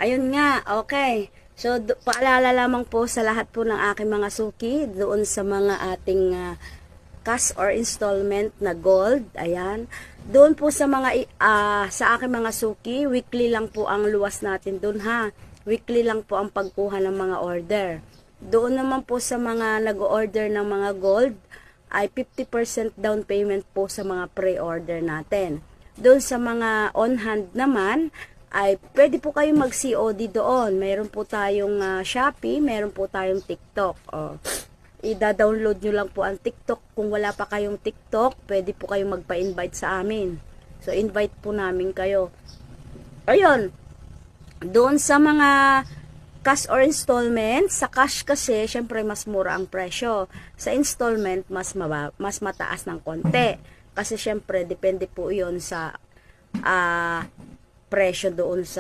Ayun nga, okay. So, paalala lamang po sa lahat po ng aking mga suki doon sa mga ating cash or installment na gold. Ayan. Doon po sa mga sa aking mga suki, weekly lang po ang luwas natin doon ha. Weekly lang po ang pagkuha ng mga order. Doon naman po sa mga nag-order ng mga gold ay 50% down payment po sa mga pre-order natin. Doon sa mga on-hand naman, ay pwede po kayong mag-COD doon. Meron po tayong Shopee, meron po tayong TikTok. Ida-download nyo lang po ang TikTok. Kung wala pa kayong TikTok, pwede po kayong magpa-invite sa amin. So, invite po namin kayo. Ayun, doon sa mga cash or installment, sa cash kasi, syempre mas mura ang presyo. Sa installment, mas mataas ng konti. Kasi syempre, depende po yon sa presyo doon sa